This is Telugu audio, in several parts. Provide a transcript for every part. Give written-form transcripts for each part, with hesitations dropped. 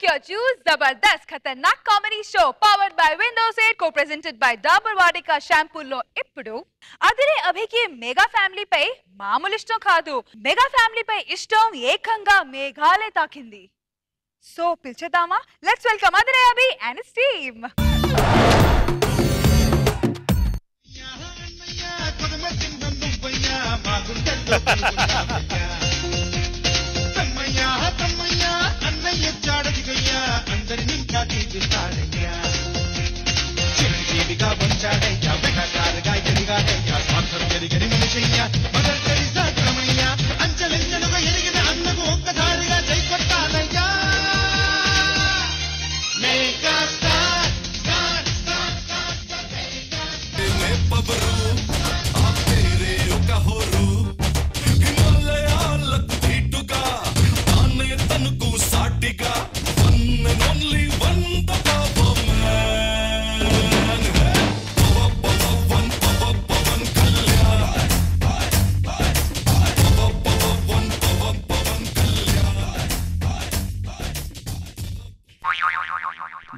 Drink your juice, Zabardast Khatarnak comedy show powered by Windows 8 co-presented by Dabur Vatika shampoo lo ippudu adire abhiki mega family pai maamulu ishtam kaadu mega family pai ishtam ekanga meghale takindi. So pilchedama, let's welcome Adire Abhi and his team.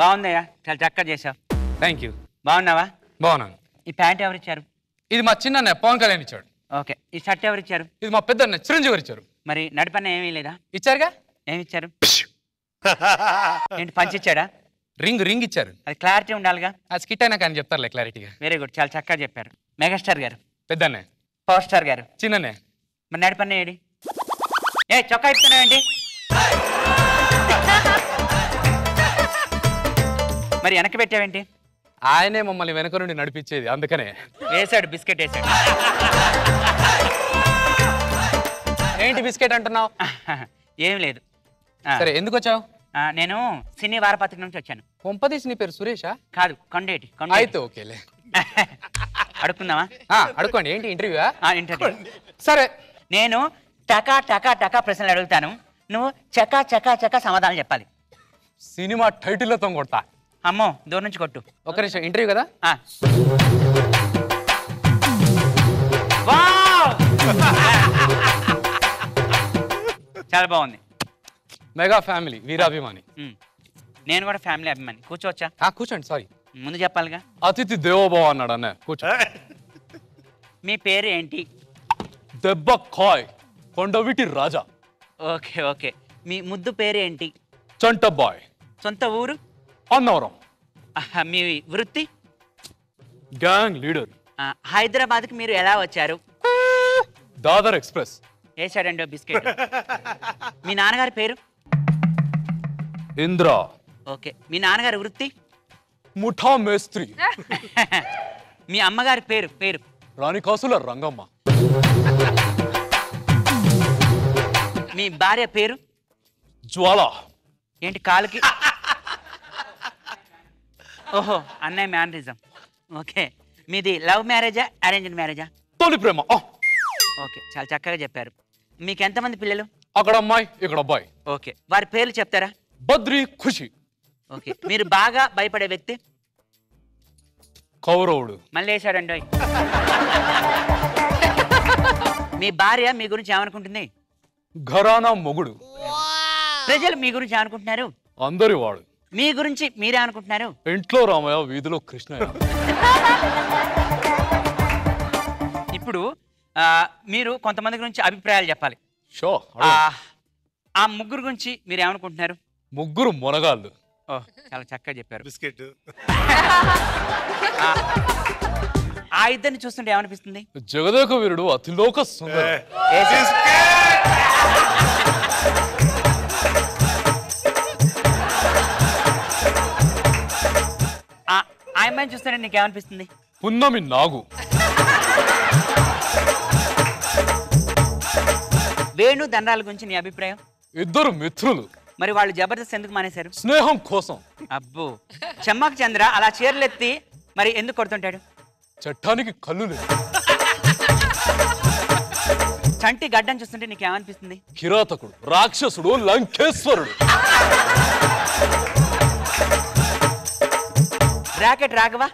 బాగుందయ్యా, చాలా చక్కగా చేసావు. Thank you. బాగున్నావా? బాగున్నాను. ఈ ప్యాంట్ ఎవరిచ్చారు? ఇది మా చిన్న పవన్ కళ్యాణ్ ఇచ్చాడు. ఓకే. ఈ షర్ట్ ఎవరిచ్చారు? ఇది మా పెద్ద చిరంజీవి గారు ఇచ్చారు. మరి నడిపన్న ఏమీ లేదా? ఇచ్చారుగా. ఏమి ఇచ్చారు? ఏంటి పంచి ఇచ్చాడా? రింగ్ ఇచ్చారు. అది క్లారిటీ ఉండాలిగా. అది స్కిట్ అయినా కానీ చెప్తారులే క్లారిటీగా. వెరీ గుడ్, చాలా చక్కగా చెప్పారు. మెగాస్టార్ గారు. పెద్దనే. పవర్ స్టార్ గారు. చిన్ననే. మరి నడిపన్న ఏడి? ఏ చొక్కా ఇస్తున్నావేంటి? మరి వెనక్కి పెట్టావేంటి? ఆయనే మమ్మల్ని వెనక నుండి నడిపించేది, అందుకనే. వేసాడు, బిస్కెట్ వేసాడు. ఏంటి బిస్కెట్ అంటున్నావు? ఏం లేదు. సరే, ఎందుకు వచ్చావు? నేను సినీ వారపత్రిక నుంచి వచ్చాను. కొంపదీసి నీ పేరు సురేషా? కాదు, కొండేటి. అయితే ఓకేలే. అడుక్కుందామా? అడుకోండి. ఏంటి ఇంటర్వ్యూవా? ఇంటర్వ్యూ. సరే, నేను టకా టకా టకా ప్రశ్నలు అడుగుతాను, నువ్వు చకా చకా చకా సమాధానం చెప్పాలి. సినిమా టైటిల్తో కొడతా. అమ్మో, దూరం నుంచి కొట్టు. ఒక నిమిషం, ఇంటర్వ్యూ కదా. చాలా బాగుంది. మెగా ఫ్యామిలీ వీరాభిమాని. నేను కూడా ఫ్యామిలీ అభిమాని. కూర్చోవచ్చా? కూర్చోండి. సారీ, ముందు చెప్పాలిగా. అతిథి దేవోభవ అన్నాడు అన్న. కూర్చో. మీ పేరు ఏంటి? దెబ్బ కాయ్ కొండవిటి రాజా. Okay okay. మీ ముద్దు పేరు ఏంటి? చంటబాయ్. సొంత ఊరు? అన్నవరం. మీ వృత్తి? Gang leader. హైదరాబాద్కి మీరు ఎలా వచ్చారు? దాదర్ ఎక్స్ప్రెస్. వేసాడండి బిస్కెట్. మీ నాన్నగారి పేరు? ఇంద్రా. ఓకే. మీ నాన్నగారి వృత్తి? ముఠా మేస్త్రి. మీ అమ్మగారి పేరు? రాణికాసుల రంగమ్మ. మీ భార్య పేరు? జ్వాల. ఏంటి కాలుకి? ఓహో, అన్నయ్య మ్యానరిజం. ఓకే. మీది లవ్ మ్యారేజా, అరేంజ్డ్ మ్యారేజా? తొలి ప్రేమ. ఓకే, చాలా చక్కగా చెప్పారు. మీకు ఎంతమంది పిల్లలు? అక్కడ అమ్మాయి, ఇక్కడ అబ్బాయి. ఓకే. వారి పేర్లు చెప్తారా? బద్రి, ఖుషి. ఓకే. మీరు బాగా భయపడే వ్యక్తి? కౌరవుడు. మళ్ళీ వేసాడండి. మీ భార్య మీ గురించి ఏమనుకుంటుంది? ఘరానా మొగుడు. ప్రజలు మీ గురించి ఏమనుకుంటున్నారు? అందరి వాడు. మీ గురించి మీరే అనుకుంటున్నారు? ఇంట్లో రామయ్య, వీధిలో కృష్ణయ్య. ఇప్పుడు మీరు కొంతమంది గురించి అభిప్రాయాలు చెప్పాలి. ఆ ముగ్గురు గురించి మీరు ఏమనుకుంటున్నారు? ముగ్గురు మొనగాళ్ళు. చాలా చక్కగా చెప్పారు. బిస్కెట్. ఆ ఇద్దరిని చూస్తుంటే ఏమనిపిస్తుంది? జగదేక వీరుడు, అతిలోక సుందర. ఆ అమ్మాయిని చూస్తుంటే నీకేమనిపిస్తుంది? పున్నమి నాగు. వేణు దండాల గురించి నీ అభిప్రాయం? ఇద్దరు మిత్రులు. మరి వాళ్ళు జబర్దస్త్ ఎందుకు మానేశారు? స్నేహం కోసం. అబ్బో, చెమ్మక్ చంద్ర అలా చీరలెత్తి మరి ఎందుకు కొడుతుంటాడు? చట్టానికి కళ్ళు లేదు. చంటి గడ్డని చూస్తుంటే నీకేమనిపిస్తుంది? కిరాతకుడు, రాక్షసుడు, లంకేశ్వరుడు. రాకెట్ రాఘవ?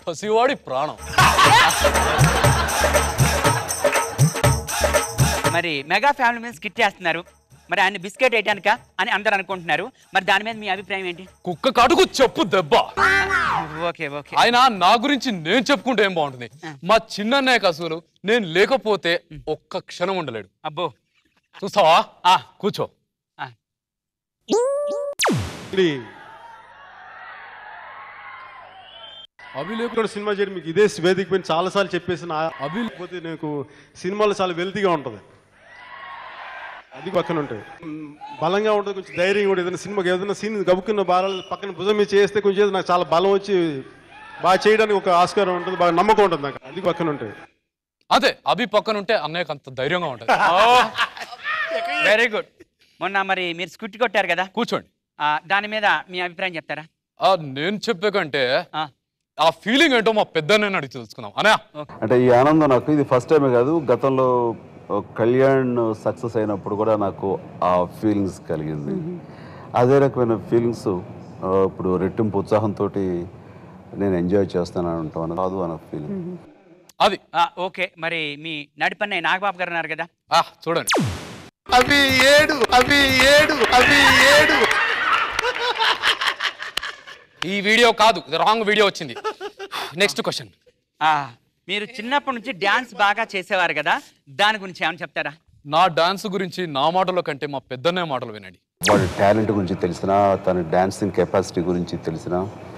పసివాడి ప్రాణం. మరి మెగా ఫ్యామిలీ మీద స్కిట్ చేస్తున్నారు, మరి ఆయన బిస్కెట్ వేయటానిక అని అందరు అనుకుంటున్నారు. మరి దాని మీద మీ అభిప్రాయం ఏంటి? కుక్క కడుగు చెప్పు దెబ్బ. Okay okay. ఆయన నా గురించి నేను చెప్పుకుంటే ఏం బాగుంటుంది. మా చిన్నన్నయ్య కసులు నేను లేకపోతే ఒక్క క్షణం ఉండలేడు. అబ్బో చూస్తావా? కూర్చో. అభిలేఖ సినిమా చేయడం మీకు ఇదే వేదిక పైన చాలాసార్లు చెప్పేసిన అభిలేకపోతే నీకు సినిమాలో చాలా వెల్తీగా ఉంటుంది. అది పక్కన ఉంటాయి, బలంగా ఉంటుంది, కొంచెం ధైర్యంగా ఉంటుంది. ఏదైనా సినిమాకి ఏదైనా సీన్ గబుక్కున్న బారాలు పక్కన భుజం మీద చేస్తే కొంచెం నాకు చాలా బలం వచ్చి బాగా చేయడానికి ఒక ఆస్కారం ఉంటుంది, బాగా నమ్మకం ఉంటుంది నాకు. అది పక్కన ఉంటాయి. అదే అభి పక్కన ఉంటే అన్నయ్యకి అంత ధైర్యంగా ఉంటుంది. Very good. మొన్న మరి మీరు స్కిట్ కొట్టారు కదా, కూర్చోండి. దాని మీద మీ అభిప్రాయం చెప్తారా? నేను చెప్పే కంటే ఆ ఫీలింగ్ ఏంటో మా పెద్దన్నయ్యని అడిగి తెలుసుకుందాం అనే. అంటే ఈ ఆనందం నాకు ఇది ఫస్ట్ టైమే కాదు, గతంలో కళ్యాణ్ సక్సెస్ అయినప్పుడు కూడా నాకు ఆ ఫీలింగ్స్ కలిగింది. అదే రకమైన ఫీలింగ్స్ ఇప్పుడు రెట్టింపు ఉత్సాహంతో నేను ఎంజాయ్ చేస్తాను అంటాను కాదు అన్న ఫీలింగ్ అది. ఓకే, మరి మీ నడిపన్నయ్య నాగబాబు గారు ఉన్నారు కదా, చూడండి. అవి ఏడు ఈ వీడియో కాదు, రాంగ్ వీడియో వచ్చింది. Next question. మీరు చిన్నప్పటి నుంచి డాన్స్ బాగా చేసేవారు కదా, దాని గురించి ఏమని చెప్తారా? నా డాన్స్ గురించి నా మాటల కంటే మా పెద్దన్నయ్య మాటలు వినండి. వాడి టాలెంట్ గురించి తెలిసిన, తన డాన్సింగ్ కెపాసిటీ గురించి తెలిసిన,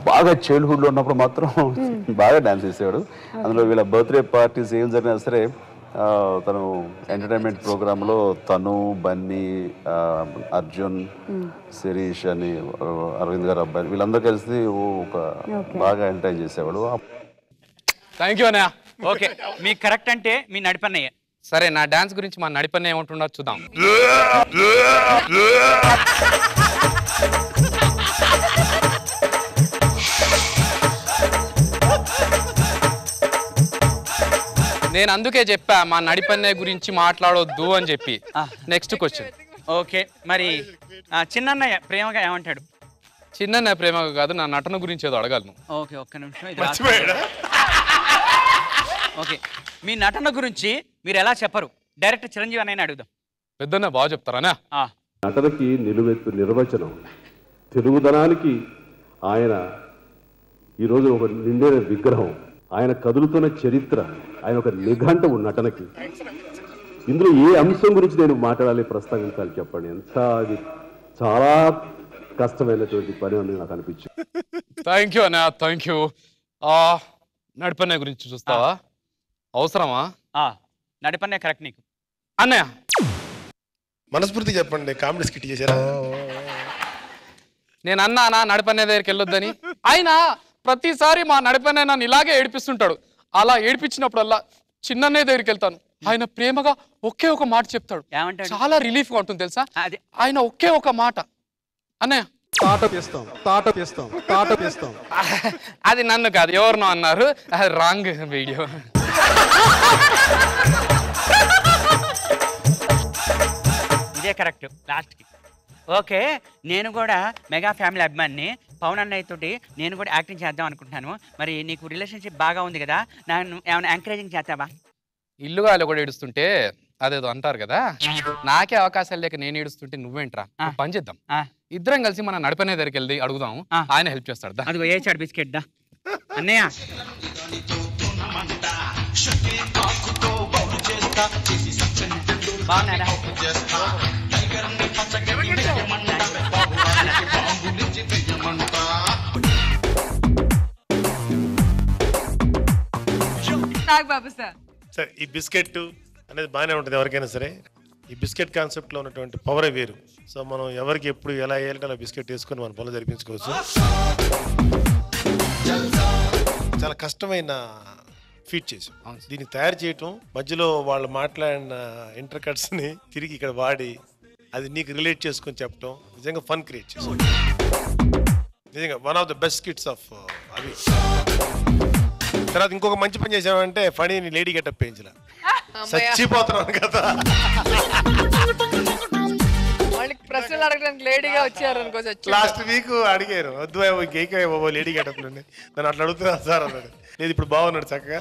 బాగా చైల్డ్హుడ్లో ఉన్నప్పుడు మాత్రం బాగా డాన్స్ చేసేవాడు. అందులో వీళ్ళ బర్త్డే పార్టీస్ ఏం జరిగినా సరే తను ఎంటర్టైన్మెంట్ ప్రోగ్రాంలో తను, బన్నీ, అర్జున్, శిరీష్ అని, అరవింద్ గారు అబ్బాయి, వీళ్ళందరూ కలిసి ఒక బాగా ఎంటర్టైన్ చేసేవాడు. థ్యాంక్ యూ అన్నయ్య. ఓకే, మీకు కరెక్ట్ అంటే మీ నడిపన్నయ్య. సరే, నా డాన్స్ గురించి మా నడిపన్నయ్య ఏమంటున్నా చూద్దాం. నేను అందుకే చెప్పా మా నడిపన్నయ్య గురించి మాట్లాడొద్దు అని చెప్పి. Next question. ఓకే, మరి చిన్నన్నయ్య ప్రేమగా ఏమంటాడు? చిన్నన్నయ్య ప్రేమగా కాదు, నా నటన గురించి ఏదో అడగాలను. ఓకే, ఒక్క నిమిషం. ఓకే, మీ నటన గురించి మీరు ఎలా చెప్పరు? డైరెక్ట్ చిరంజీవి అన్నయ్యని అడుగుదాం. పెద్దన్నయ్య బాగా చెప్తారా? నటనకి నిలువెత్తు నిర్వచనం, తెలుగుదనానికి ఆయన ఈరోజు ఒక నిండైన విగ్రహం, ఆయన కదులుతున్న చరిత్ర, ఆయన ఒక నిఘంటువు నటనకి. ఇందులో ఏ అంశం గురించి నేను మాట్లాడాలి, ప్రస్తావించాలి చెప్పండి? ఎంత అది చాలా కష్టమైనటువంటి పని అని నాకు అనిపించింది. థ్యాంక్ యూ అన్నయ్య, థ్యాంక్ యూ. నడిపన్నయ్య గురించి చూస్తావా? అవసరమా? నడిపన్నయ్య కరెక్ట్ నీకు. అన్నయ్య మనస్ఫూర్తి చెప్పండి, కామెడీ స్కిట్ చేశారా? నేను అన్నానా నడిపన్నయ్య దగ్గరికి వెళ్ళొద్దని? ఆయన ప్రతిసారి మా నడిపన్నయ్య నన్ను ఇలాగే ఏడిపిస్తుంటాడు. అలా ఏడిపించినప్పుడల్లా చిన్నన్నయ్య దగ్గరికి వెళ్తాను. ఆయన ప్రేమగా ఒకే ఒక మాట చెప్తాడు, చాలా రిలీఫ్ గా ఉంటుంది తెలుసా. ఆయన ఒకే ఒక మాట, అన్నయ్య తాట తీస్తాం. అది నన్ను కాదు, ఎవరినో అన్నారు. Wrong video. ఇదే కరెక్ట్ లాస్ట్కి. ఓకే, నేను కూడా మెగా ఫ్యామిలీ అభిమానిని. పవన్ అన్నయ్య తోటి నేను కూడా యాక్టింగ్ చేద్దాం అనుకుంటున్నాను. మరి నీకు రిలేషన్షిప్ బాగా ఉంది కదా, నన్ను ఏమైనా ఎంకరేజింగ్ చేస్తావా? ఇల్లుగా కూడా ఏడుస్తుంటే అదేదో అంటారు కదా, నాకే అవకాశాలు లేక నేను ఏడుస్తుంటే నువ్వేంట్రా, పని చేద్దాం. ఇద్దరం కలిసి మన నడిపనే దగ్గరికి వెళ్ళి అడుగుదాం, ఆయన హెల్ప్ చేస్తాడు. అదిగో ఏ చాడు బిస్కెట్ దా అన్నయ్య. బాగున్నారా? సార్, ఈ బిస్కెట్ అనేది బాగానే ఉంటుంది ఎవరికైనా సరే. ఈ బిస్కెట్ కాన్సెప్ట్లో ఉన్నటువంటి పవరే వేరు. సో మనం ఎవరికి ఎప్పుడు ఎలా వేయాలంటే అలా బిస్కెట్ వేసుకొని మన పనులు జరిపించుకోవచ్చు. చాలా కష్టమైన ఫీట్ చేసాం. దీన్ని తయారు చేయటం, మధ్యలో వాళ్ళు మాట్లాడిన ఇంటర్ కట్స్ని తిరిగి ఇక్కడ వాడి అది నీకు రిలేట్ చేసుకొని చెప్పడం నిజంగా ఫన్ క్రియేట్ చేసాం. నిజంగా one of the best skits of అవి. తర్వాత ఇంకొక మంచి పని చేసామంటే ఫణిని లేడీ గెటప్ పెంచలా, చచ్చిపోతున్నాను కదా. ప్రశ్నలు అడగడానికి లేడీగా వచ్చారు లాస్ట్ వీక్ అడిగారు, వద్దు గేకే లేడీ గెటప్ నుండి నన్ను అట్లా అడుగుతున్నారు సార్ అన్నాడు. లేదు ఇప్పుడు బాగున్నాడు చక్కగా.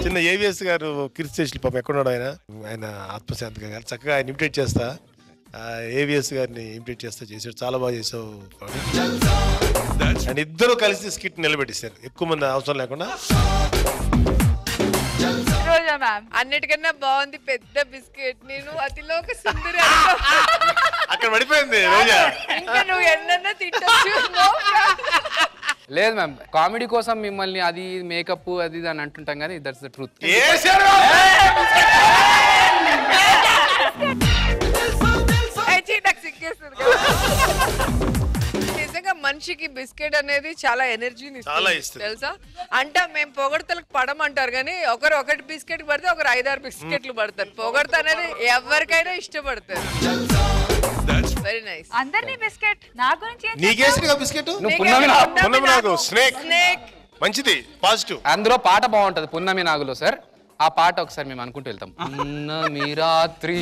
చిన్న ఏవిఎస్ గారు కీర్తి పాపం ఎక్కడున్నాడు, ఆయన ఆత్మశాంతిగా గారు చక్కగా ఆయన ఇమిటేట్ చేస్తా ఏవిఎస్ గారిని ఇమిటేట్ చేస్తూ చేశాడు. చాలా బాగా చేసావు. అండ్ ఇద్దరు కలిసి స్కిట్ నిలబెట్టేశారు, ఎక్కువ మంది అవసరం లేకుండా. రోజా మ్యామ్ అన్నిటికన్నా బాగుంది పెద్ద బిస్కెట్. నేను అతిలో ఒక సుందరి అక్కడ పడిపోయింది రోజా. ఇంకా నువ్వు ఎన్నన్నా తిట్టొచ్చు. లేదు మ్యామ్, కామెడీ కోసం మిమ్మల్ని అది మేకప్ అది ఇది అని అంటుంటాం కానీ దట్స్ ద ట్రూత్. నాకు సిగ్గేస్తుంది కదా. నిజంగా మనిషికి బిస్కెట్ అనేది చాలా ఎనర్జీని ఇస్తుంది తెలుసా. అంటే మేము పొగడతలకు పడమంటారు కానీ ఒకరు ఒకటి బిస్కెట్ పడితే ఒకరు 5-6 బిస్కెట్లు పడతారు. పొగడత అనేది ఎవరికైనా ఇష్టపడతారు. Very nice. అందరినీ బిస్కెట్ నా గురించి ఏం నీకేసిన బిస్కెట్ పున్నమి నాగు స్నేక్ మంచిది, పాజిటివ్. అందులో పాట బాగుంటది పున్నమి నాగులో సార్. ఆ పాట ఒకసారి మేము అనుకుంటూ వెళ్తాం. పున్నమి రాత్రి